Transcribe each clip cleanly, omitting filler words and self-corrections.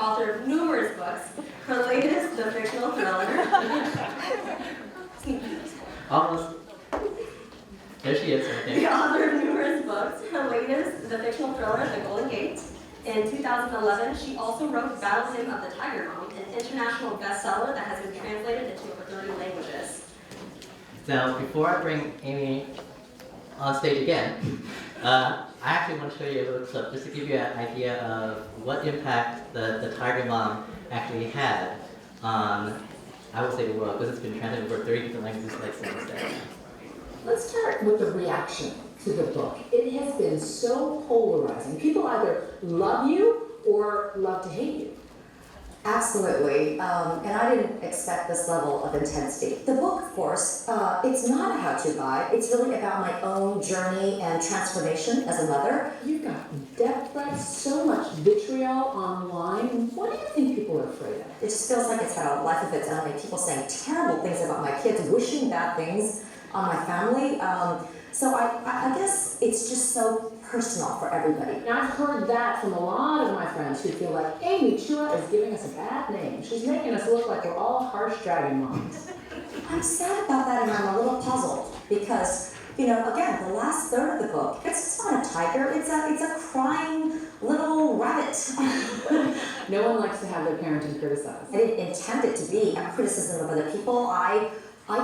author of numerous books. Her latest, the fictional thriller. Almost. There she is, right there. The author of numerous books. Her latest, the fictional thriller, The Golden Gate. In 2011, she also wrote Battle Hymn of the Tiger Mom, an international bestseller that has been translated into over 30 languages. Now, before I bring Amy on stage again, I actually want to show you a little clip just to give you an idea of what impact the Tiger Mom actually had on, I would say, the world, because it's been translated over 30 different languages, like someone said. Let's start with the reaction to the book. It has been so polarizing. People either love you or love to hate you. Absolutely, and I didn't expect this level of intensity. The book, of course, it's not a how-to guide. It's really about my own journey and transformation as a mother. You've got death threats, so much vitriol online. What do you think people are afraid of? It just feels like it's had a life of its own. Like people saying terrible things about my kids, wishing bad things on my family. So I guess it's just so personal for everybody. Now, I've heard that from a lot of my friends who feel like Amy Chua is giving us a bad name. She's making us look like we're all harsh dragon moms. I'm sad about that, and I'm a little puzzled because, you know, again, the last third of the book, it's not a tiger, it's a crying little rabbit. No one likes to have their parenting criticized. I didn't intend it to be a criticism of other people. I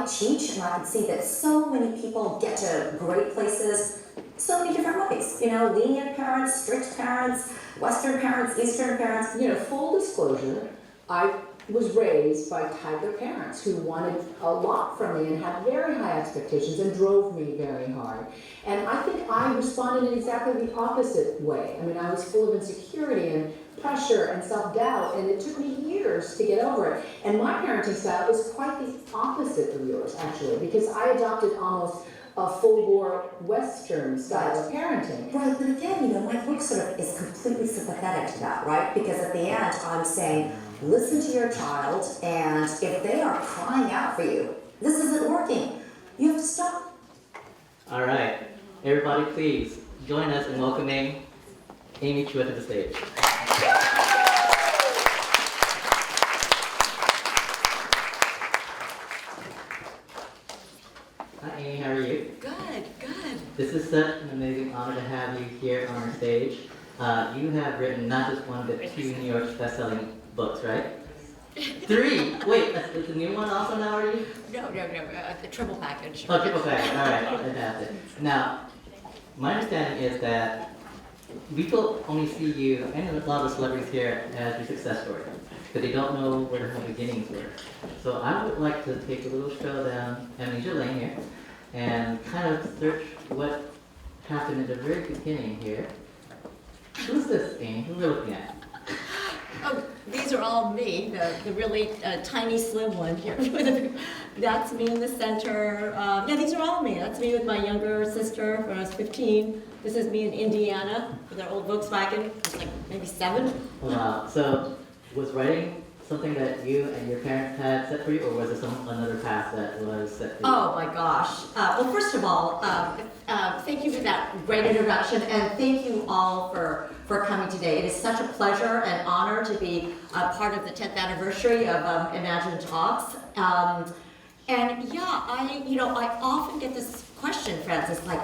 teach, and I can see that so many people get to great places so many different ways. You know, lenient parents, strict parents, Western parents, Eastern parents. You know, full disclosure, I was raised by tiger parents who wanted a lot from me and had very high expectations and drove me very hard. And I think I responded in exactly the opposite way. I mean, I was full of insecurity and pressure and self-doubt, and it took me years to get over it. And my parenting style is quite the opposite of yours, actually, because I adopted almost a full-bore Western style of parenting. Right, but again, you know, my book sort of is completely sympathetic to that, right? Because at the end, I'm saying, listen to your child, and if they are crying out for you, this isn't working, you have to stop. All right, everybody please join us in welcoming Amy Chua to the stage. Hi Amy, how are you? Good, good. This is such an amazing honor to have you here on our stage. You have written not just one, but 2 New York best-selling books, right? 3! Wait, is the new one also now already? No, the triple package. Oh, triple package, all right, fantastic. Now, my understanding is that people only see you, and a lot of the celebrities here, as your success story, but they don't know where the beginnings were. So I would like to take a little stroll down Amnesia Lane here, and kind of search what happened at the very beginning here. Who's this, Amy? Who are we looking at? Oh, these are all me, the really tiny, slim one here. That's me in the center. Yeah, these are all me. That's me with my younger sister when I was 15. This is me in Indiana with our old Volkswagen. I was like maybe 7. Wow. So, was writing something that you and your parents had set for you, or was it another path that was set for you? Oh my gosh. Well, first of all, thank you for that great introduction, and thank you all for coming today. It is such a pleasure and honor to be part of the 10th anniversary of Imagine Talks. And yeah, I often get this question, Francis, like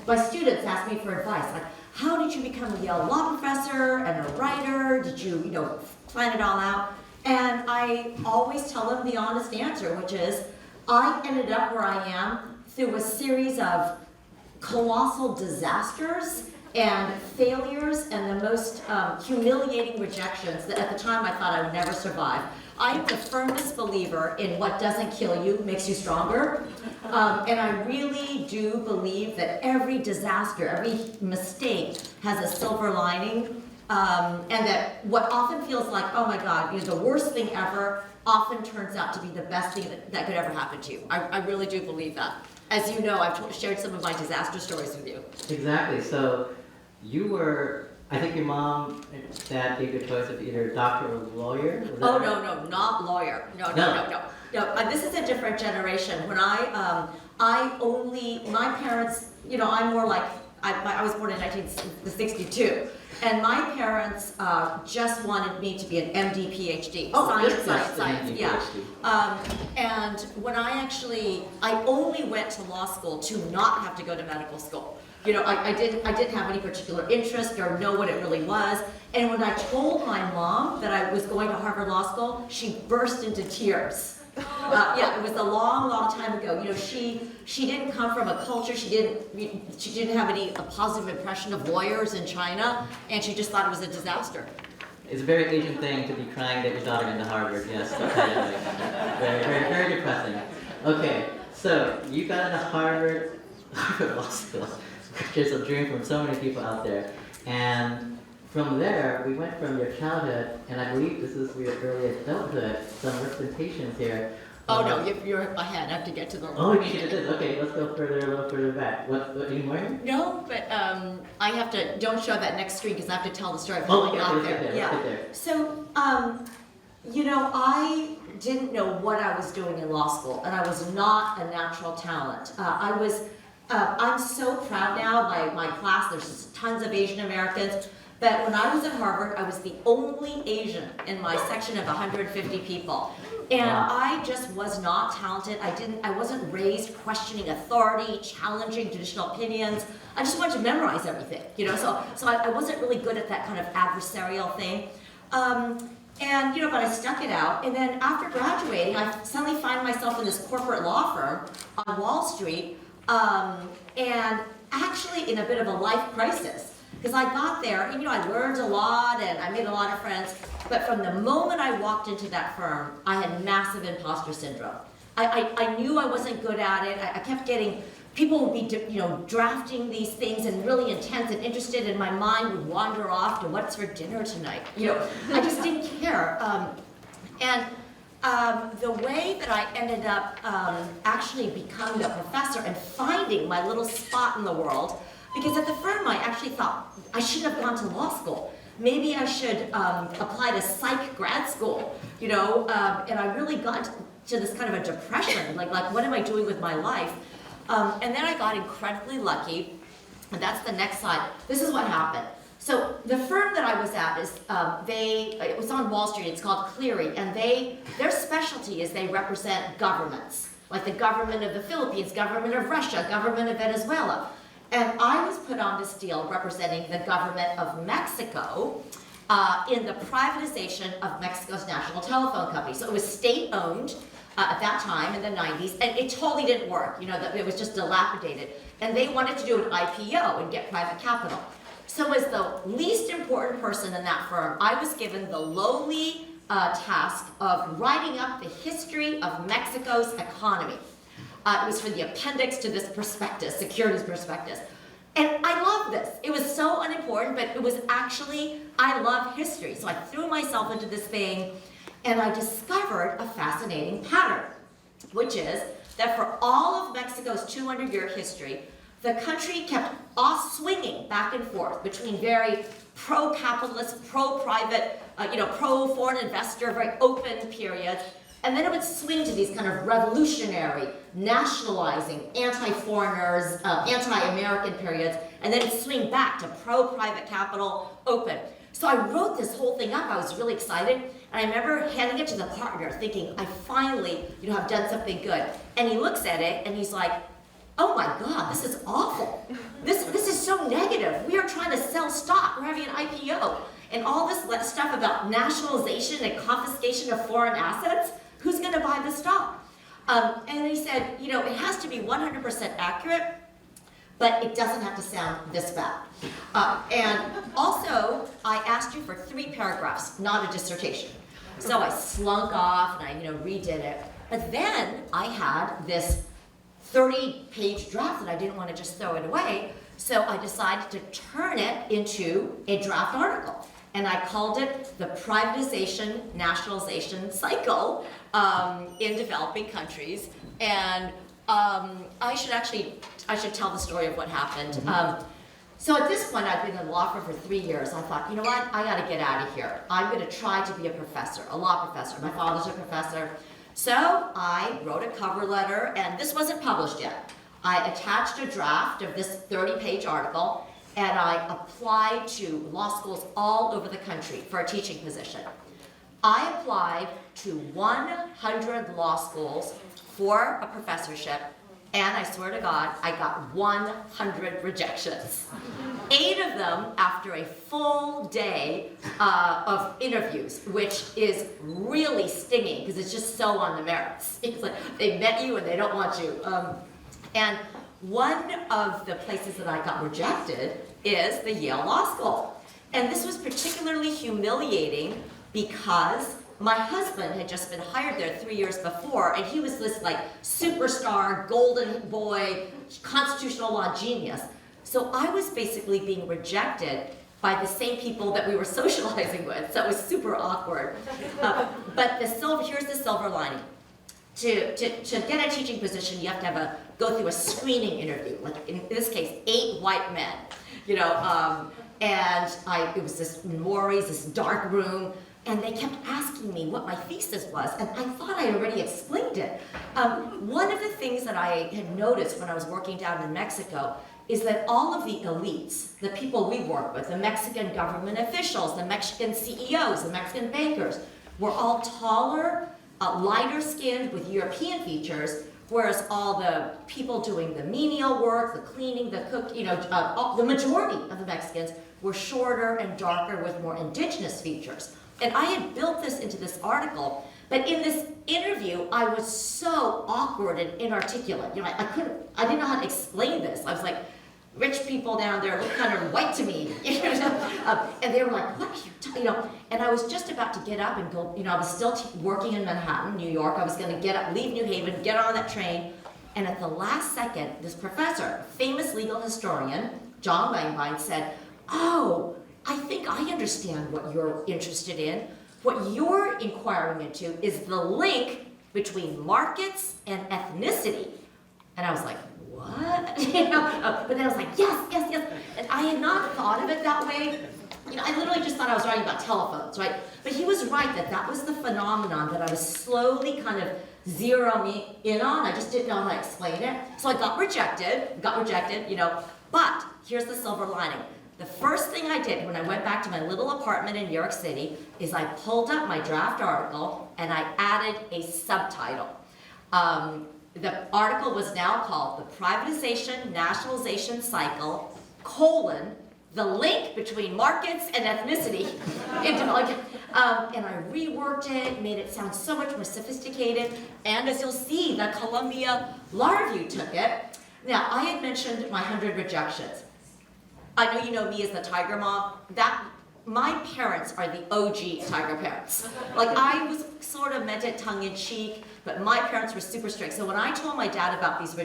my students ask me for advice, like, how did you become a Yale law professor and a writer? Did you, plan it all out? And I always tell them the honest answer, which is, I ended up where I am through a series of colossal disasters and failures and the most humiliating rejections that at the time I thought I would never survive. I am the firmest believer in what doesn't kill you makes you stronger. And I really do believe that every disaster, every mistake has a silver lining. And that what often feels like, oh my God, the worst thing ever, often turns out to be the best thing that could ever happen to you. I really do believe that. As you know, I've shared some of my disaster stories with you. Exactly. So you were, I think your mom and dad gave you a choice of either doctor or lawyer? Oh, right? No, not lawyer. No. This is a different generation. When my parents, I'm more like, I was born in 1962. And my parents just wanted me to be an MD, PhD, Oh, science, this science, is science, the yeah. PhD. And when I only went to law school to not have to go to medical school. You know, I didn't have any particular interest or know what it really was. And when I told my mom that I was going to Harvard Law School, she burst into tears. Yeah, it was a long, long time ago. You know, she didn't come from a culture. She didn't have a positive impression of lawyers in China, and she just thought it was a disaster. It's a very Asian thing to be crying that your daughter into Harvard. Yes, definitely. Very, very, very depressing. Okay, so you got into Harvard Law School, which is a dream from so many people out there. And from there, we went from your childhood, and I believe this is your early adulthood, some representations here. Oh no, you're ahead. I have to get to the. Oh, you did this. Okay, let's go further, a little further back. What any more? No, but I have to. Don't show that next screen because I have to tell the story of Oh, how I yeah, got let's there. get there. Yeah. Let's get there. So, you know, I didn't know what I was doing in law school, and I was not a natural talent. I'm so proud now. My class, there's just tons of Asian Americans. But when I was at Harvard, I was the only Asian in my section of 150 people. And Wow. I just was not talented. I wasn't raised questioning authority, challenging traditional opinions. I just wanted to memorize everything, you know, so I wasn't really good at that kind of adversarial thing. And, you know, but I stuck it out. And then after graduating, I suddenly find myself in this corporate law firm on Wall Street, and actually in a bit of a life crisis. Because I got there, and you know, I learned a lot and I made a lot of friends, but from the moment I walked into that firm, I had massive imposter syndrome. I knew I wasn't good at it. I kept getting, people would be, you know, drafting these things and really intense and interested, and my mind would wander off to what's for dinner tonight. You know, I just didn't care. The way that I ended up actually becoming a professor and finding my little spot in the world, because at the firm I actually thought I shouldn't have gone to law school. Maybe I should apply to psych grad school, you know, and I really got to this kind of a depression, like what am I doing with my life? And then I got incredibly lucky, and that's the next slide. This is what happened. So the firm that I was at is, it was on Wall Street, it's called Cleary, and their specialty is they represent governments, like the government of the Philippines, government of Russia, government of Venezuela. And I was put on this deal representing the government of Mexico in the privatization of Mexico's national telephone company. So it was state-owned at that time in the 90s, and it totally didn't work. You know, it was just dilapidated. And they wanted to do an IPO and get private capital. So as the least important person in that firm, I was given the lowly task of writing up the history of Mexico's economy. It was for the appendix to this prospectus, securities prospectus. And I loved this. It was so unimportant, but it was actually, I love history. So I threw myself into this thing, and I discovered a fascinating pattern, which is that for all of Mexico's 200-year history, the country kept swinging back and forth between very pro-capitalist, pro-private, pro-foreign investor, very open periods. And then it would swing to these kind of revolutionary, nationalizing, anti-foreigners, anti-American periods, and then it'd swing back to pro-private capital, open. So I wrote this whole thing up. I was really excited, and I remember handing it to the partner, thinking, I finally, have done something good. And he looks at it, and he's like, oh my God, this is awful. This is so negative. We are trying to sell stock. We're having an IPO. And all this stuff about nationalization and confiscation of foreign assets, who's going to buy the stock? And he said, it has to be 100% accurate, but it doesn't have to sound this bad. And also, I asked you for 3 paragraphs, not a dissertation. So I slunk off and I, redid it. But then I had this 30-page draft that I didn't want to just throw it away. So I decided to turn it into a draft article. And I called it the privatization nationalization cycle in developing countries. And I should tell the story of what happened. So at this point, I've been in the law firm for 3 years. I thought, you know what, I gotta get out of here. I'm gonna try to be a professor, a law professor. My father's a professor. So I wrote a cover letter, and this wasn't published yet. I attached a draft of this 30-page article, and I applied to law schools all over the country for a teaching position. I applied to 100 law schools for a professorship, and I swear to God, I got 100 rejections. 8 of them after a full day of interviews, which is really stinging because it's just so on the merits. It's like they met you and they don't want you. And one of the places that I got rejected is the Yale Law School. And this was particularly humiliating because my husband had just been hired there 3 years before, and he was this like superstar, golden boy, constitutional law genius. So I was basically being rejected by the same people that we were socializing with, so it was super awkward. But here's the silver lining. To get a teaching position, you have to go through a screening interview, like in this case, 8 white men, you know, and it was this Maury's, this dark room, and they kept asking me what my thesis was, and I thought I had already explained it. One of the things that I had noticed when I was working down in Mexico is that all of the elites, the people we work with, the Mexican government officials, the Mexican CEOs, the Mexican bankers, were all taller, lighter skinned with European features, whereas all the people doing the menial work, the cleaning, the cook, you know, the majority of the Mexicans were shorter and darker with more indigenous features. And I had built this into this article, but in this interview, I was so awkward and inarticulate. You know, I didn't know how to explain this. I was like, rich people down there look kind of white to me. And they were like, what are you talking, you know? And I was just about to get up and go, you know, I was still working in Manhattan, New York. I was gonna get up, leave New Haven, get on that train. And at the last second, this professor, famous legal historian, John Langbein, said, oh, I think I understand what you're interested in. What you're inquiring into is the link between markets and ethnicity. And I was like, what? You know, but then I was like, yes, yes, yes. And I had not thought of it that way. You know, I literally just thought I was writing about telephones, right? But he was right that was the phenomenon that I was slowly kind of zeroing in on. I just didn't know how to explain it. So I got rejected, you know. But here's the silver lining. The first thing I did when I went back to my little apartment in New York City is I pulled up my draft article and I added a subtitle. The article was now called The Privatization Nationalization Cycle, the link between markets and ethnicity. And I reworked it, made it sound so much more sophisticated, and as you'll see, the Columbia Law Review took it. Now, I had mentioned my 100 rejections. I know you know me as the Tiger Mom. My parents are the OG Tiger parents. Like, I was sort of meant it tongue-in-cheek, but my parents were super strict. So when I told my dad about these,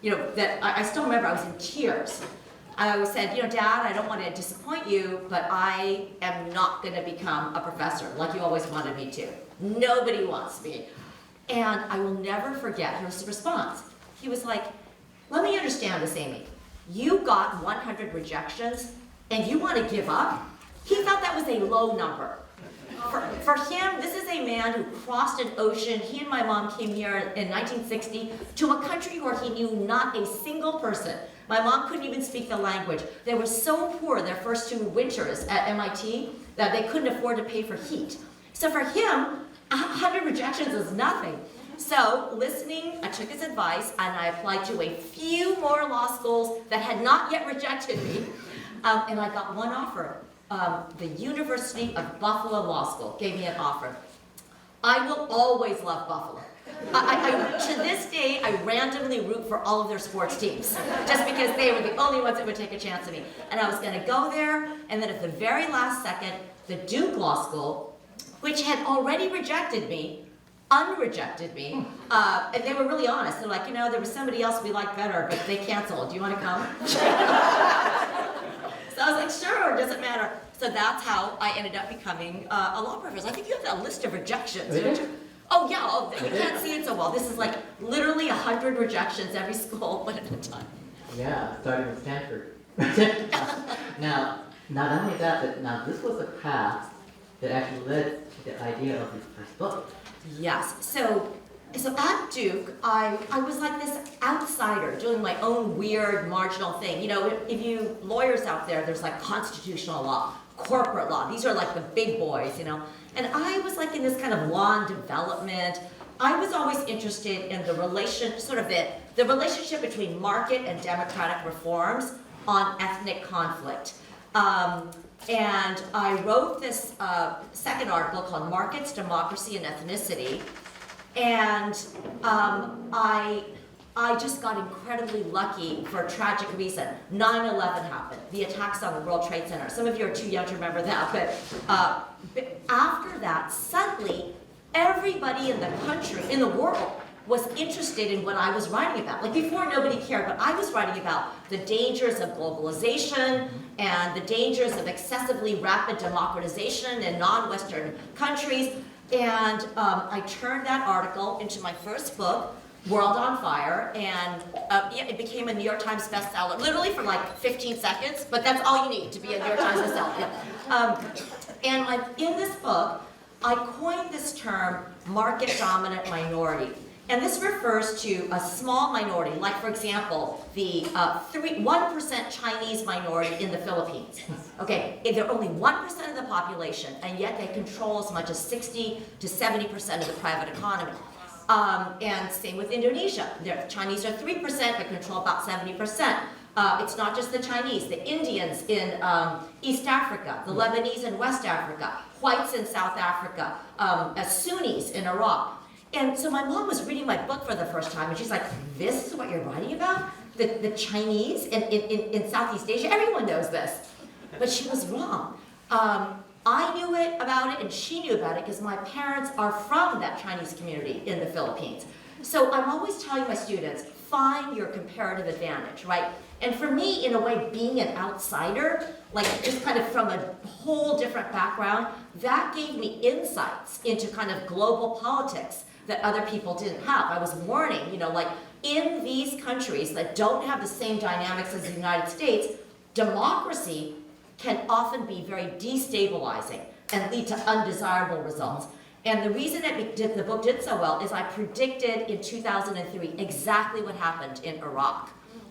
you know, that I still remember I was in tears. I said, you know, Dad, I don't want to disappoint you, but I am not going to become a professor like you always wanted me to. Nobody wants me. And I will never forget his response. He was like, let me understand this, Amy. You got 100 rejections and you want to give up? He thought that was a low number. For him, this is a man who crossed an ocean. He and my mom came here in 1960 to a country where he knew not a single person. My mom couldn't even speak the language. They were so poor their first 2 winters at MIT that they couldn't afford to pay for heat. So for him, 100 rejections is nothing. So, listening, I took his advice and I applied to a few more law schools that had not yet rejected me, and I got one offer. The University of Buffalo Law School gave me an offer. I will always love Buffalo. To this day, I randomly root for all of their sports teams, just because they were the only ones that would take a chance on me. And I was going to go there, and then at the very last second, the Duke Law School, which had already rejected me, unrejected me, and they were really honest. They're like, you know, there was somebody else we liked better, but they canceled. Do you want to come? So I was like, sure, doesn't matter. So that's how I ended up becoming a law professor. I think you have that list of rejections, don't you? Oh yeah, you can't see it so well. This is like literally 100 rejections every school, one at a time. Yeah, starting with Stanford. Now, not only that, but now this was a path that actually led to the idea of your first book. Yes, so So at Duke, I was like this outsider doing my own weird marginal thing. You know, if you lawyers out there, there's like constitutional law, corporate law. These are like the big boys, you know. And I was like in this kind of law and development. I was always interested in the the relationship between market and democratic reforms on ethnic conflict. And I wrote this second article called Markets, Democracy, and Ethnicity. And I just got incredibly lucky for a tragic reason. 9/11 happened, the attacks on the World Trade Center. Some of you are too young to remember that, but after that, suddenly, everybody in the country, in the world, was interested in what I was writing about. Like before, nobody cared, but I was writing about the dangers of globalization and the dangers of excessively rapid democratization in non-Western countries. And I turned that article into my first book, World on Fire, and it became a New York Times bestseller, literally for like 15 seconds, but that's all you need to be a New York Times bestseller. And in this book, I coined this term, market-dominant minority. And this refers to a small minority, like for example, the 1% Chinese minority in the Philippines. Okay, they're only 1% of the population, and yet they control as much as 60 to 70% of the private economy. And same with Indonesia. The Chinese are 3%, but control about 70%. It's not just the Chinese, the Indians in East Africa, the Lebanese in West Africa, whites in South Africa, Sunnis in Iraq. And so my mom was reading my book for the first time, and she's like, this is what you're writing about? The Chinese in Southeast Asia? Everyone knows this. But she was wrong. I knew about it, and she knew about it, because my parents are from that Chinese community in the Philippines. So I'm always telling my students, find your comparative advantage, right? And for me, in a way, being an outsider, like just kind of from a whole different background, that gave me insights into kind of global politics that other people didn't have. I was learning, you know, like in these countries that don't have the same dynamics as the United States, democracy can often be very destabilizing and lead to undesirable results. And the reason that the book did so well is I predicted in 2003 exactly what happened in Iraq,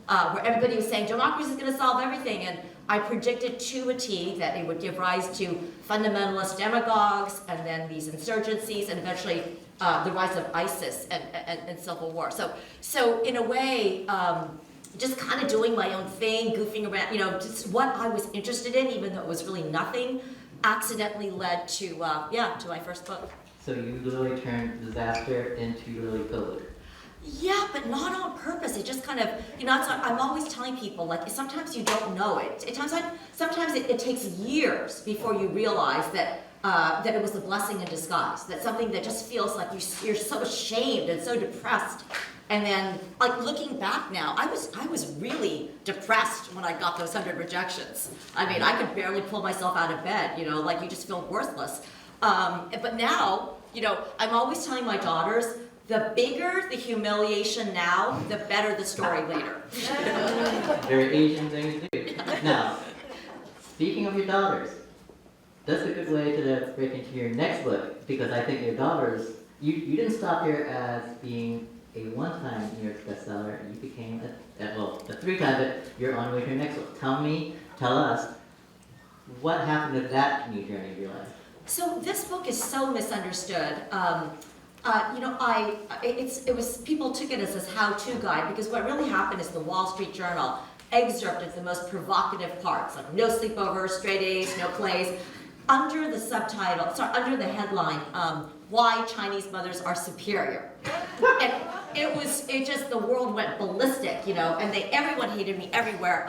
where everybody was saying democracy is going to solve everything, and I predicted to a T that it would give rise to fundamentalist demagogues, and then these insurgencies, and eventually the rise of ISIS and civil war. So in a way, just kind of doing my own thing, goofing around, you know, just what I was interested in, even though it was really nothing, accidentally led to my first book. So you literally turned disaster into literally good. Yeah, but not on purpose. It just kind of, you know, I'm always telling people, like, sometimes you don't know it. Sometimes it takes years before you realize that it was a blessing in disguise, that something that just feels like you're so ashamed and so depressed. And then, like, looking back now, I was really depressed when I got those 100 rejections. I mean, I could barely pull myself out of bed, you know, like you just feel worthless. But now, you know, I'm always telling my daughters, the bigger the humiliation now, the better the story later. Very Asian thing to do. Now, speaking of your daughters, that's a good way to break into your next book, because I think your daughters, you didn't stop here as being a one-time New York bestseller, and you became a three-time, but you're on your way to your next book. Tell us, what happened to that new journey of your life? So this book is so misunderstood. You know, people took it as this how-to guide, because what really happened is the Wall Street Journal excerpted the most provocative parts, like no sleepovers, straight A's, no plays, under the headline, why Chinese mothers are superior. And the world went ballistic, you know, and everyone hated me everywhere.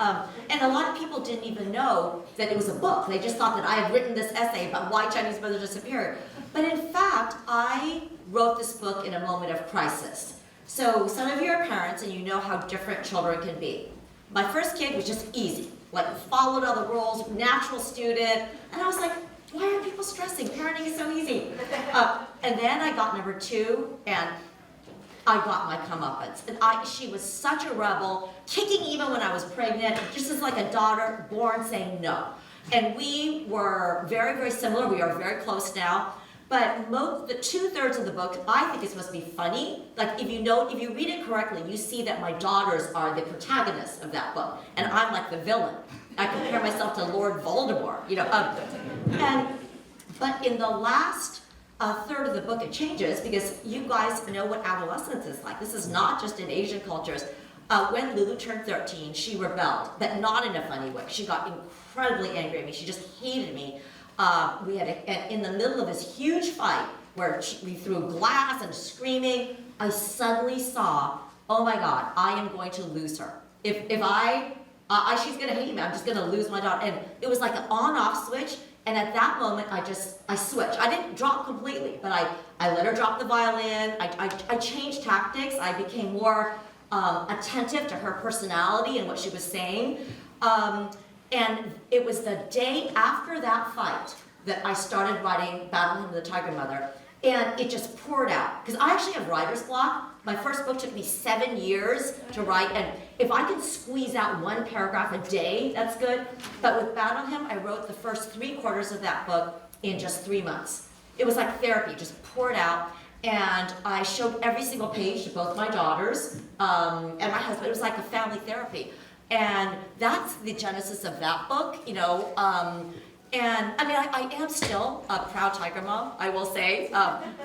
And a lot of people didn't even know that it was a book. They just thought that I had written this essay about why Chinese mothers are superior. But in fact, I wrote this book in a moment of crisis. So some of you are parents and you know how different children can be. My first kid was just easy, like followed all the rules, natural student, and I was like, why are people stressing? Parenting is so easy. And then I got number 2, and I got my comeuppance. And she was such a rebel, kicking even when I was pregnant, just as like a daughter born saying no. And we were very, very similar. We are very close now. But the 2/3 of the book, I think is supposed to be funny. Like if you read it correctly, you see that my daughters are the protagonists of that book, and I'm like the villain. I compare myself to Lord Voldemort, you know. But in the last third of the book, it changes because you guys know what adolescence is like. This is not just in Asian cultures. When Lulu turned 13, she rebelled, but not in a funny way. She got incredibly angry at me. She just hated me. We had in the middle of this huge fight where we threw glass and screaming, I suddenly saw, oh my God, I am going to lose her. If she's gonna hate me, I'm just gonna lose my daughter. And it was like an on-off switch. And at that moment, I switched. I didn't drop completely, but I let her drop the violin. I changed tactics. I became more attentive to her personality and what she was saying. And it was the day after that fight that I started writing Battle Hymn of the Tiger Mother. And it just poured out. Because I actually have writer's block. My first book took me 7 years to write. And if I could squeeze out one paragraph a day, that's good. But with Battle Hymn, I wrote the first 3/4 of that book in just 3 months. It was like therapy, just poured out. And I showed every single page to both my daughters and my husband. It was like a family therapy. And that's the genesis of that book, you know. And I mean, I am still a proud tiger mom, I will say,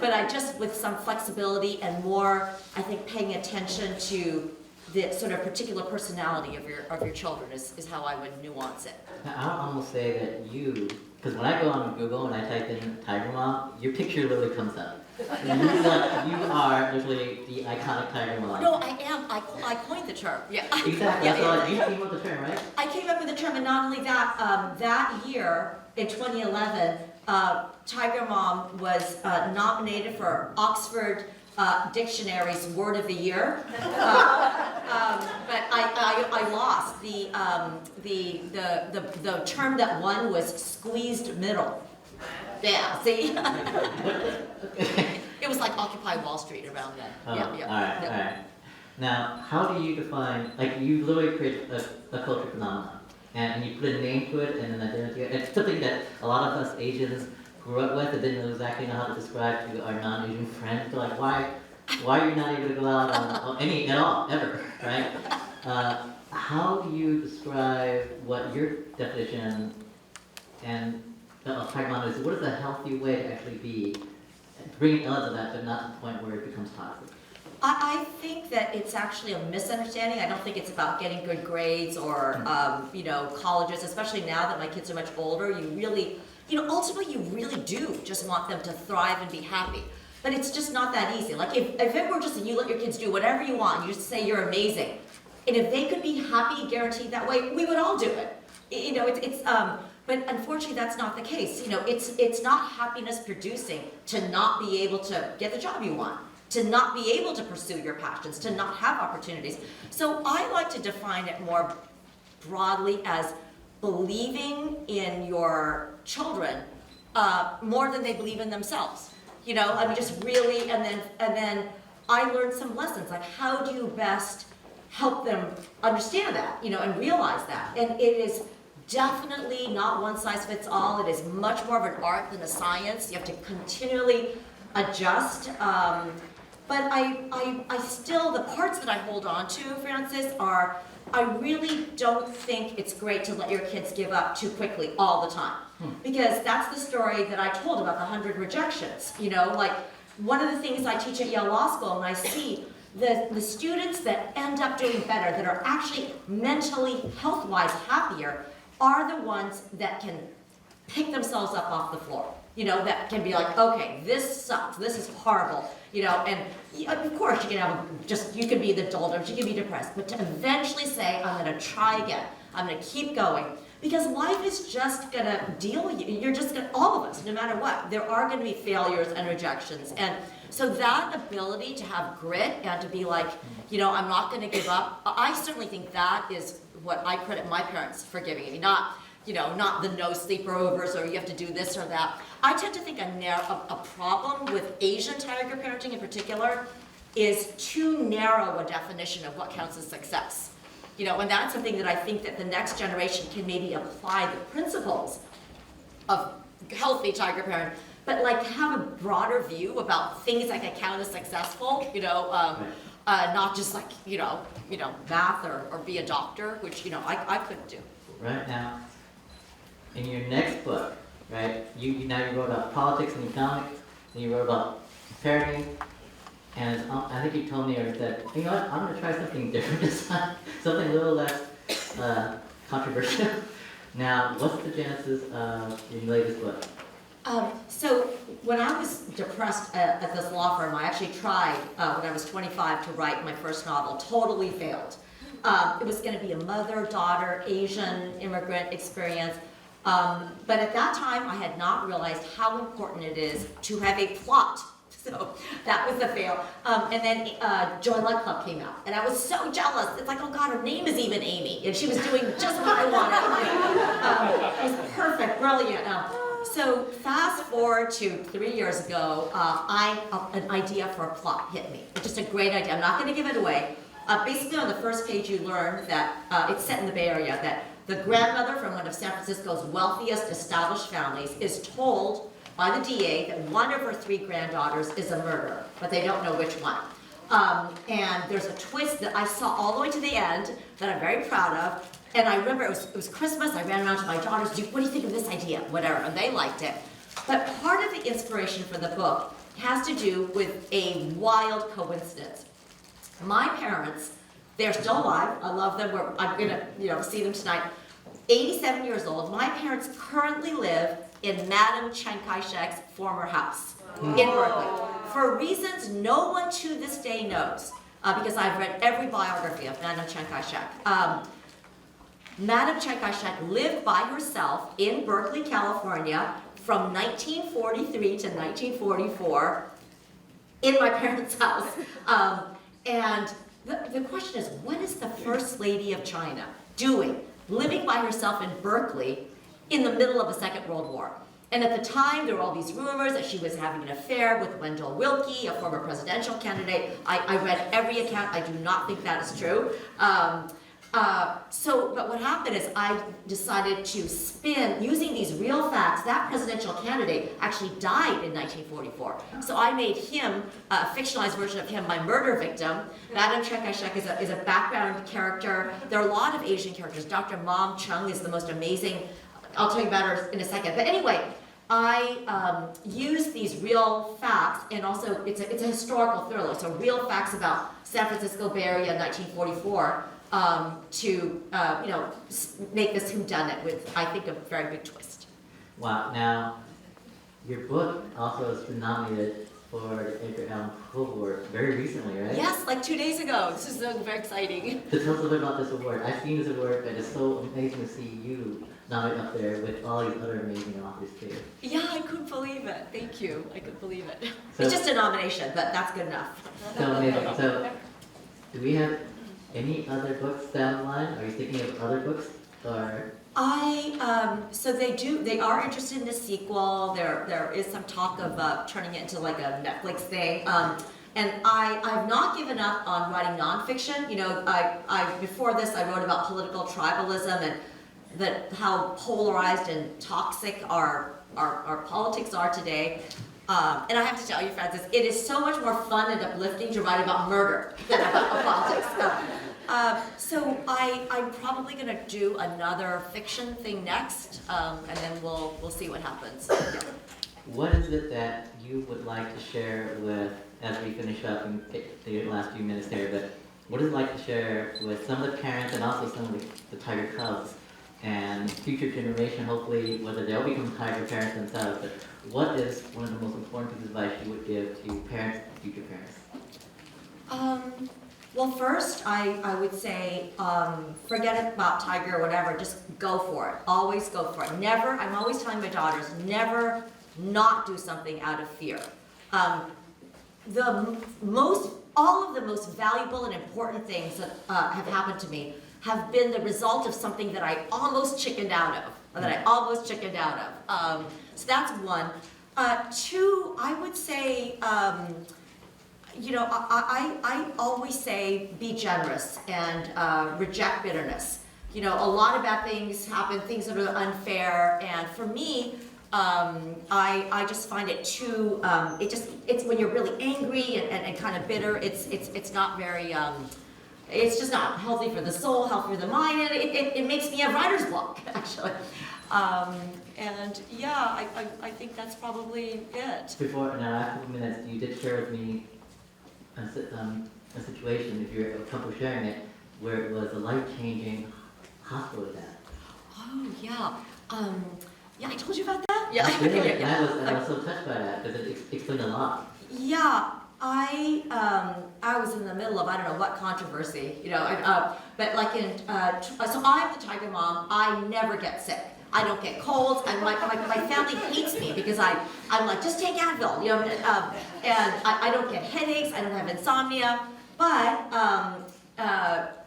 but I just with some flexibility and more, I think, paying attention to the sort of particular personality of your children is how I would nuance it. I would almost say that because when I go on Google and I type in tiger mom, your picture literally comes up. You are literally the iconic tiger mom. No, I am. I coined the term. Yeah. Exactly. Yeah, That's you came up with the term, right? I came up with the term, and not only that, that year in 2011, Tiger Mom was nominated for Oxford Dictionary's Word of the Year, but I lost. The term that won was squeezed middle. Yeah, see? It was like Occupy Wall Street around then. Oh, Yeah. All right. Now, how do you define, like you literally create a culture phenomenon, and you put a name to it and an identity. It's something that a lot of us Asians grew up with and didn't know exactly how to describe to our non-Asian friends. They're like, why are you not able to go out on any at all, ever, right? How do you describe what your definition and of pragmatism is? What is a healthy way to actually be, bringing elements of that, but not to the point where it becomes toxic? I think that it's actually a misunderstanding. I don't think it's about getting good grades or, colleges, especially now that my kids are much older. You really, ultimately you really do just want them to thrive and be happy. But it's just not that easy. Like if it were just that you let your kids do whatever you want, you just say you're amazing. And if they could be happy, guaranteed that way, we would all do it. But unfortunately, that's not the case. It's not happiness producing to not be able to get the job you want, to not be able to pursue your passions, to not have opportunities. So I like to define it more broadly as believing in your children more than they believe in themselves. Just really, and then I learned some lessons, like how do you best help them understand that, and realize that. And it is definitely not one size fits all. It is much more of an art than a science. You have to continually adjust. But I still, the parts that I hold on to, Francis, are I really don't think it's great to let your kids give up too quickly all the time. Because that's the story that I told about the 100 rejections. Like one of the things I teach at Yale Law School, and I see the students that end up doing better, that are actually mentally, health-wise happier, are the ones that can pick themselves up off the floor. That can be like, okay, this sucks, this is horrible, and of course you can be the doldrums, you can be depressed, but to eventually say, I'm gonna try again, I'm gonna keep going, because life is just gonna deal with you. All of us, no matter what, there are gonna be failures and rejections, and so that ability to have grit and to be like, I'm not gonna give up, I certainly think that is what I credit my parents for giving me, not the no sleepovers or you have to do this or that. I tend to think a problem with Asian tiger parenting in particular is too narrow a definition of what counts as success. And that's something that I think that the next generation can maybe apply the principles of healthy tiger parenting, but like have a broader view about things I can count as successful, not just like, math or be a doctor, which, I couldn't do. Right now, in your next book, right, you wrote about politics and economics, and you wrote about parenting, and I think you told me or said, you know what, I'm going to try something different this time, something a little less controversial. Now, what's the genesis of your latest book? So when I was depressed at this law firm, I actually tried when I was 25 to write my first novel, totally failed. It was going to be a mother-daughter Asian immigrant experience. But at that time, I had not realized how important it is to have a plot. So that was a fail. And then Joy Luck Club came out, and I was so jealous. It's like, oh God, her name is even Amy, and she was doing just what I wanted. It was perfect, brilliant. So fast forward to 3 years ago, an idea for a plot hit me. It's just a great idea. I'm not going to give it away. Basically, on the first page, you learn that it's set in the Bay Area, that the grandmother from one of San Francisco's wealthiest established families is told by the DA that one of her 3 granddaughters is a murderer, but they don't know which one. And there's a twist that I saw all the way to the end that I'm very proud of. And I remember it was Christmas. I ran around to my daughters. What do you think of this idea? Whatever, and they liked it. But part of the inspiration for the book has to do with a wild coincidence. My parents, they're still alive. I love them. I'm gonna, see them tonight. 87 years old. My parents currently live in Madam Chiang Kai-shek's former house in Berkeley, for reasons no one to this day knows, because I've read every biography of Madam Chiang Kai-shek. Madam Chiang Kai-shek lived by herself in Berkeley, California from 1943 to 1944 in my parents' house. And the question is, what is the First Lady of China doing, living by herself in Berkeley in the middle of the Second World War? And at the time, there were all these rumors that she was having an affair with Wendell Willkie, a former presidential candidate. I read every account. I do not think that is true. But what happened is I decided to spin, using these real facts, that presidential candidate actually died in 1944. So I made him, a fictionalized version of him, my murder victim. Madam Chiang Kai-shek is a background character. There are a lot of Asian characters. Dr. Mom Chung is the most amazing. I'll tell you about her in a second. But anyway, I use these real facts, and also it's a historical thriller. So real facts about San Francisco Bay Area in 1944. To make this whodunit with, I think, a very big twist. Wow. Now, your book also was nominated for the Edgar Allan Poe Award very recently, right? Yes, like 2 days ago. This is very exciting. So tell us a little bit about this award. I've seen this award, and it's so amazing to see you nominated up there with all these other amazing authors too. Yeah, I couldn't believe it. Thank you. I couldn't believe it. So, it's just a nomination, but that's good enough. So amazing. So, do we have any other books down the line? Are you thinking of other books, or? So they are interested in a sequel. There is some talk of turning it into like a Netflix thing. And I've not given up on writing nonfiction. Before this I wrote about political tribalism and how polarized and toxic our politics are today. And I have to tell you, Francis, it is so much more fun and uplifting to write about murder than about politics. So I'm probably going to do another fiction thing next, and then we'll see what happens. What is it that you would like to share with, as we finish up and take the last few minutes here, but what is it like to share with some of the parents and also some of the Tiger Cubs and future generation, hopefully, whether they'll become Tiger parents themselves, but what is one of the most important pieces of advice you would give to parents and future parents? Well, first, I would say, forget about Tiger or whatever, just go for it. Always go for it. I'm always telling my daughters, never not do something out of fear. All of the most valuable and important things that have happened to me have been the result of something that I almost chickened out of, so that's one. Two, I would say, I always say be generous and reject bitterness. A lot of bad things happen, things that are unfair, and for me, I just find it too, it's when you're really angry and kind of bitter, it's not very, it's just not healthy for the soul, healthy for the mind, and it makes me have writer's block, actually. And yeah, I think that's probably it. Before, in our last couple minutes, you did share with me a situation, if you're comfortable sharing it, where it was a life-changing hospital event. Oh, yeah. Yeah, I told you about that? Yeah. Really? Yeah. I was so touched by that, because it explained a lot. Yeah, I was in the middle of I don't know what controversy, you know, but like so I'm the tiger mom. I never get sick. I don't get colds, and my family hates me because I'm like, just take Advil, you know, and I don't get headaches. I don't have insomnia, but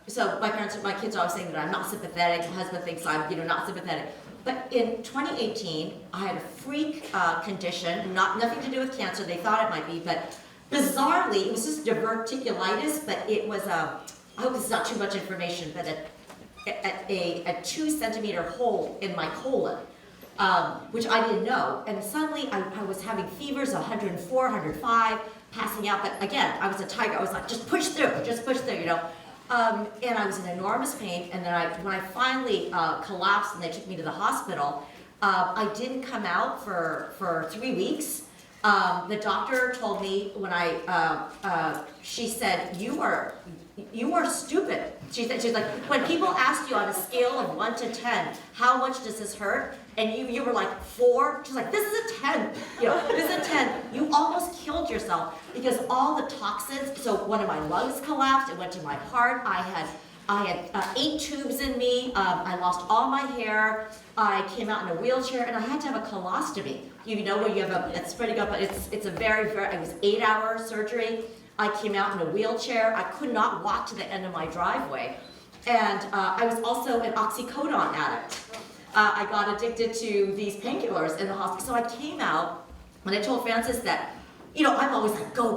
so my kids are always saying that I'm not sympathetic. My husband thinks I'm not sympathetic. But in 2018, I had a freak condition, nothing to do with cancer. They thought it might be, but bizarrely, it was just diverticulitis. But it was I hope this is not too much information, but a 2-centimeter hole in my colon, which I didn't know. And suddenly, I was having fevers, 104, 105, passing out. But again, I was a tiger. I was like, just push through, you know. And I was in enormous pain, and then when I finally collapsed and they took me to the hospital, I didn't come out for 3 weeks. The doctor told me when she said, you are stupid. She's like, when people ask you on a scale of 1 to 10, how much does this hurt? And you were like 4. She's like, this is a 10. You know, this is a 10. You almost killed yourself because all the toxins. So one of my lungs collapsed. It went to my heart. I had 8 tubes in me. I lost all my hair. I came out in a wheelchair, and I had to have a colostomy. You know, where you have it's pretty good, but it's a very it was 8-hour surgery. I came out in a wheelchair. I could not walk to the end of my driveway. And I was also an oxycodone addict. I got addicted to these painkillers in the hospital. So I came out, and I told Francis that, you know, I'm always like, go,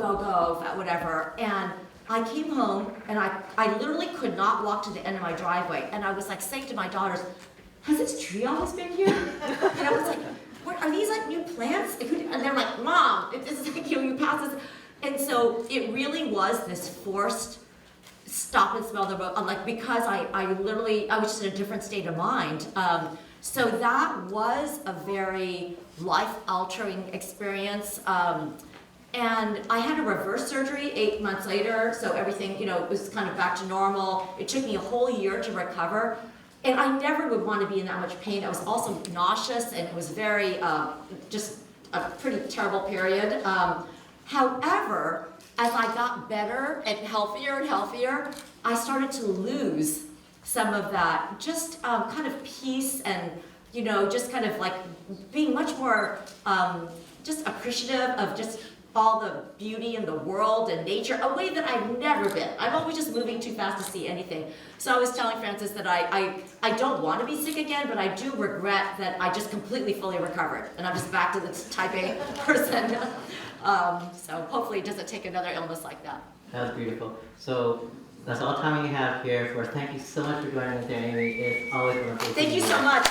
whatever. And I came home, and I literally could not walk to the end of my driveway. And I was like saying to my daughters, has this tree always been here? And I was like, are these like new plants? And they're like, Mom, this is like, you pass this. And so it really was this forced stop and smell the road, like, because I was just in a different state of mind. So that was a very life-altering experience. And I had a reverse surgery 8 months later, so everything, you know, was kind of back to normal. It took me a whole year to recover. And I never would want to be in that much pain. I was also nauseous, and it was very, just a pretty terrible period. However, as I got better and healthier, I started to lose some of that, just kind of peace and, you know, just kind of like being much more just appreciative of just all the beauty in the world and nature, a way that I've never been. I'm always just moving too fast to see anything. So I was telling Francis that I don't want to be sick again, but I do regret that I just completely fully recovered, and I'm just back to the type A person. So hopefully it doesn't take another illness like that. That was beautiful. So that's all time we have here for us. Thank you so much for joining us there, Amy. It's always wonderful. Thank you so much.